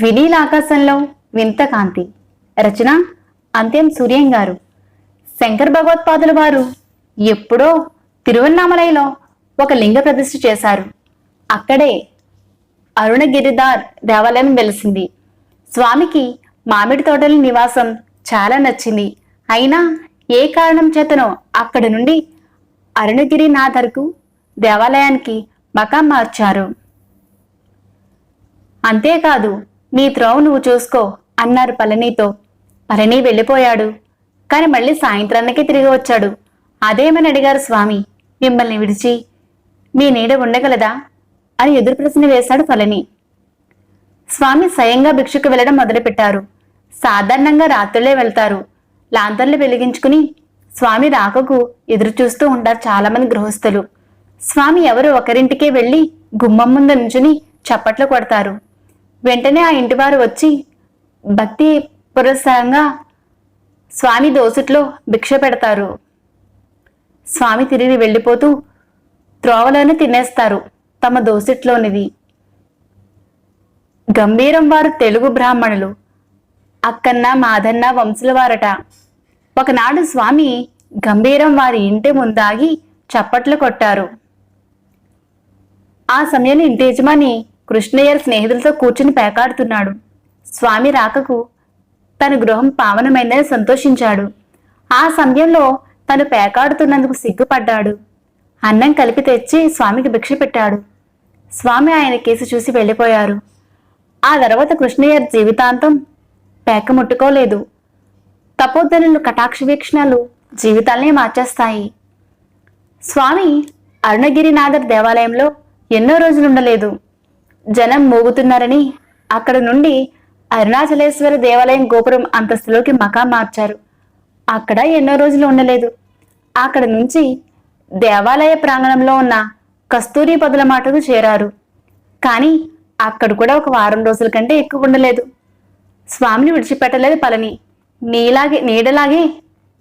వినీల ఆకాశంలో వింత కాంతి. రచన అంత్యం సూర్యం గారు. శంకర భగవత్పాదుల వారు ఎప్పుడో తిరువన్నామలైలో ఒక లింగ ప్రతిష్ఠ చేశారు. అక్కడే అరుణగిరిదార్ దేవాలయం వెలిసింది. స్వామికి మామిడి తోటల నివాసం చాలా నచ్చింది. అయినా ఏ కారణం చేతనో అక్కడి నుండి అరుణగిరినాథర్కు దేవాలయానికి మకాం మార్చారు. అంతేకాదు, నీ త్రోవ నువ్వు చూసుకో అన్నారు పళనితో. పళని వెళ్ళిపోయాడు. కాని మళ్ళీ సాయంత్రానికే తిరిగి వచ్చాడు. అదేమని అడిగారు స్వామి. మిమ్మల్ని విడిచి మీ నీడ ఉండగలదా అని ఎదురు ప్రశ్న వేశాడు పళని. స్వామి స్వయంగా భిక్షకు వెళ్లడం మొదలుపెట్టారు. సాధారణంగా రాత్రులే వెళ్తారు. లాంతర్లు వెలిగించుకుని స్వామి రాకకు ఎదురు చూస్తూ ఉంటారు చాలా మంది గృహస్థులు. స్వామి ఎవరు ఒకరింటికే వెళ్లి గుమ్మం ముందు నుంచుని చప్పట్లు కొడతారు. వెంటనే ఆ ఇంటివారు వచ్చి భక్తి పురస్సరంగా స్వామి దోసిట్లో భిక్ష పెడతారు. స్వామి తిరిగి వెళ్ళిపోతూ త్రోవలోనే తినేస్తారు తమ దోసిట్లోనిది. గంభీరం వారు తెలుగు బ్రాహ్మణులు. అక్కన్న మాదన్న వంశుల వారట. ఒకనాడు స్వామి గంభీరం వారి ఇంటి ముందాగి చప్పట్లు కొట్టారు. ఆ సమయంలో ఇంటి యజమాని కృష్ణయ్యర్ స్నేహితులతో కూర్చుని పేకాడుతున్నాడు. స్వామి రాకకు తన గృహం పావనమైందని సంతోషించాడు. ఆ సమయంలో తను పేకాడుతున్నందుకు సిగ్గుపడ్డాడు. అన్నం కలిపి తెచ్చి స్వామికి భిక్ష పెట్టాడు. స్వామి ఆయన కేసు చూసి వెళ్ళిపోయారు. ఆ తర్వాత కృష్ణయ్యర్ జీవితాంతం పేక ముట్టుకోలేదు. తపోధనులు కటాక్ష వీక్షణాలు జీవితాలనే మార్చేస్తాయి. స్వామి అరుణగిరినాథర్ దేవాలయంలో ఎన్నో రోజులుండలేదు. జనం మోగుతున్నారని అక్కడ నుండి అరుణాచలేశ్వర దేవాలయం గోపురం అంతస్తులోకి మకాం మార్చారు. అక్కడ ఎన్నో రోజులు ఉండలేదు. అక్కడ నుంచి దేవాలయ ప్రాంగణంలో ఉన్న కస్తూరి పదుల మాటకు చేరారు. కానీ అక్కడ కూడా ఒక వారం రోజుల కంటే ఎక్కువ ఉండలేదు. స్వామిని విడిచిపెట్టలేదు పళని. నీడలాగే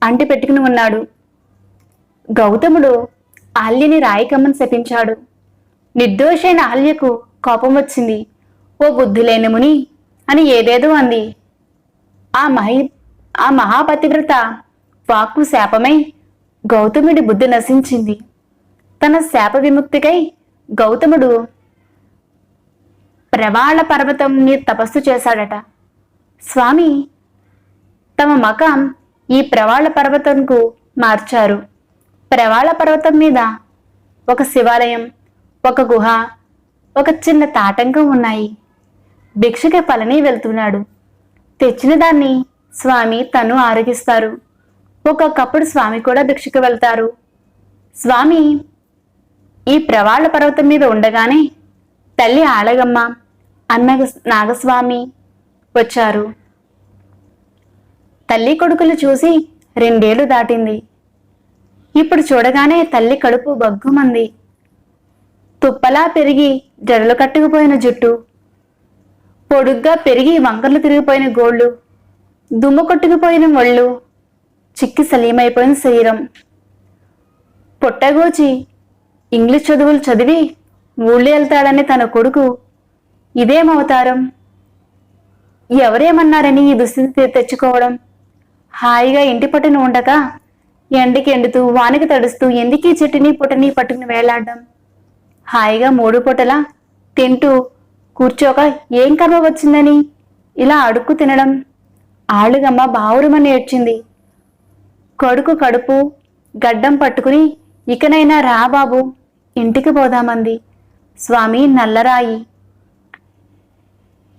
అంటి పెట్టుకుని ఉన్నాడు. గౌతముడు అహల్యని రాయికమ్మని శపించాడు. నిర్దోషైన అహల్యకు కోపం వచ్చింది. ఓ బుద్ధి లేని ముని అని ఏదేదో అంది. ఆ మహాపతివ్రత వాక్కు శాపమై గౌతముడి బుద్ధి నశించింది. తన శాప విముక్తికై గౌతముడు ప్రవాళ పర్వతం మీద తపస్సు చేశాడట. స్వామి తమ మకాం ఈ ప్రవాళ పర్వతంకు మార్చారు. ప్రవాళ పర్వతం మీద ఒక శివాలయం, ఒక గుహ, ఒక చిన్న తాటంకం ఉన్నాయి. భిక్షకి పళని వెళ్తున్నాడు. తెచ్చిన దాన్ని స్వామి తను ఆరగిస్తారు. ఒక్కొక్కప్పుడు స్వామి కూడా భిక్షకు వెళ్తారు. స్వామి ఈ ప్రవాళ పర్వతం మీద ఉండగానే తల్లి ఆళగమ్మ, అన్న నాగస్వామి వచ్చారు. తల్లి కొడుకులు చూసి 2 ఏళ్లు దాటింది. ఇప్పుడు చూడగానే తల్లి కడుపు బగ్గుమంది. తుప్పలా పెరిగి జడలు కట్టుకుపోయిన జుట్టు, పొడుగ్గా పెరిగి వంకర్లు తిరిగిపోయిన గోళ్లు, దుమ్ము కొట్టుకుపోయిన ఒళ్ళు, చిక్కి సలీమైపోయిన శరీరం. పొట్టగోచి ఇంగ్లీష్ చదువులు చదివి ఊళ్ళో వెళ్తాడని తన కొడుకు ఇదేమవతారం? ఎవరేమన్నారని ఈ దుస్థితి తెచ్చుకోవడం? హాయిగా ఇంటి పట్టున ఉండక ఎండికి ఎండుతూ వానికి తడుస్తూ ఎందుకీ చెట్టుని పుట్టని పట్టుకుని వేలాడడం? హాయిగా 3 పూటలా తింటూ కూర్చోక ఏం కర్మ వచ్చిందని ఇలా అడుక్కు తినడం? ఆళ్ళగమ్మ బావురుమని ఏడ్చింది. కొడుకు కడుపు గడ్డం పట్టుకుని ఇకనైనా రా బాబు ఇంటికి పోదామంది. స్వామి నల్లరాయి.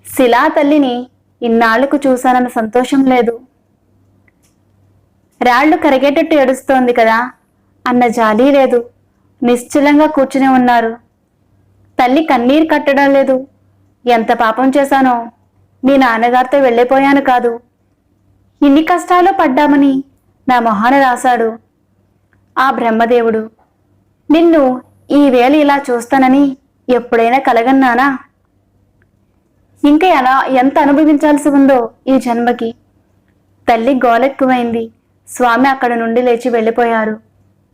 శిలా తల్లిని ఇన్నాళ్లకు చూశానన్న సంతోషం లేదు. రాళ్లు కరిగేటట్టు ఏడుస్తోంది కదా అన్న జాలి లేదు. నిశ్చలంగా కూర్చుని ఉన్నారు. తల్లి కన్నీరు కట్టడం లేదు. ఎంత పాపం చేశానో, మీ నాన్నగారితో వెళ్ళిపోయాను కాదు, ఇన్ని కష్టాలు పడ్డామని నా మొహాన రాశాడు ఆ బ్రహ్మదేవుడు. నిన్ను ఈ వేళ ఇలా చూస్తానని ఎప్పుడైనా కలగన్నానా? ఇంకా ఎంత అనుభవించాల్సి ఉందో ఈ జన్మకి. తల్లి గోలెక్కువైంది. స్వామి అక్కడ నుండి లేచి వెళ్ళిపోయారు.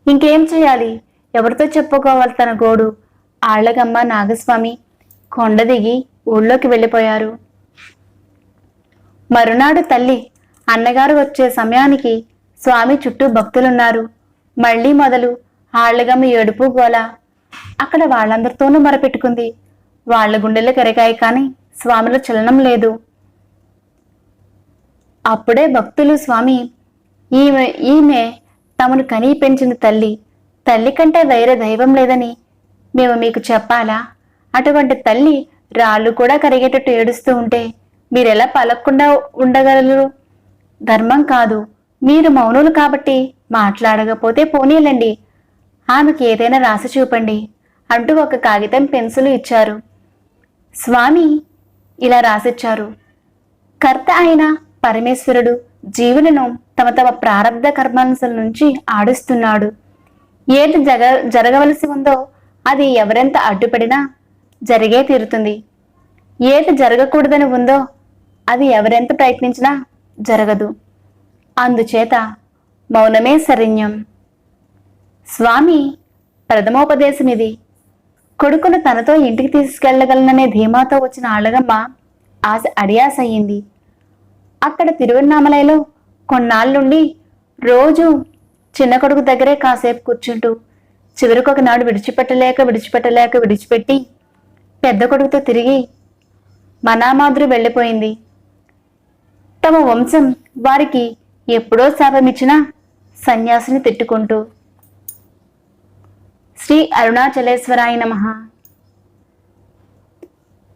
ఇంకేం చేయాలి? ఎవరితో చెప్పుకోవాలి తన గోడు? ఆళ్లగమ్మ, నాగస్వామి కొండ దిగి ఊళ్ళోకి వెళ్ళిపోయారు. మరునాడు తల్లి అన్నగారు వచ్చే సమయానికి స్వామి చుట్టూ భక్తులున్నారు. మళ్లీ మొదలు ఆళ్లగమ్మ ఏడుపు గోల. అక్కడ వాళ్ళందరితోనూ మొరపెట్టుకుంది. వాళ్ల గుండెలు కరిగాయి, కానీ స్వామిలో చలనం లేదు. అప్పుడే భక్తులు, స్వామి, ఈమె తమను కనీ పెంచిన తల్లి. తల్లి కంటే వేరే దైవం లేదని మేము మీకు చెప్పాలా? అటువంటి తల్లి రాళ్ళు కూడా కరిగేటట్టు ఏడుస్తూ ఉంటే మీరెలా పలకకుండా ఉండగలరు? ధర్మం కాదు. మీరు మౌనులు కాబట్టి మాట్లాడకపోతే పోనీలండి, ఆమెకి ఏదైనా రాసి చూపండి అంటూ ఒక కాగితం, పెన్సిలు ఇచ్చారు. స్వామి ఇలా రాసిచ్చారు: కర్త అయిన పరమేశ్వరుడు జీవులను తమ తమ ప్రారంధ కర్మాంశాల నుంచి ఆడిస్తున్నాడు. ఏది జరగవలసి ఉందో అది ఎవరెంత అడ్డుపడినా జరిగే తీరుతుంది. ఏది జరగకూడదని ఉందో అది ఎవరెంత ప్రయత్నించినా జరగదు. అందుచేత మౌనమే శరణ్యం. స్వామి ప్రథమోపదేశం ఇది. కొడుకును తనతో ఇంటికి తీసుకెళ్లగలననే ధీమాతో వచ్చిన ఆళ్లగమ్మ ఆశ అడియాస అయ్యింది. అక్కడ తిరువన్నామలైలో కొన్నాళ్ళుండి రోజు చిన్న కొడుకు దగ్గరే కాసేపు కూర్చుంటూ చివరికి ఒకనాడు విడిచిపెట్టి పెద్ద కొడుకుతో తిరిగి మనామాదురు వెళ్ళిపోయింది. తమ వంశం వారికి ఎప్పుడో శాపమిచ్చినా సన్యాసిని తిట్టుకుంటూ. శ్రీ అరుణాచలేశ్వరాయ నమః.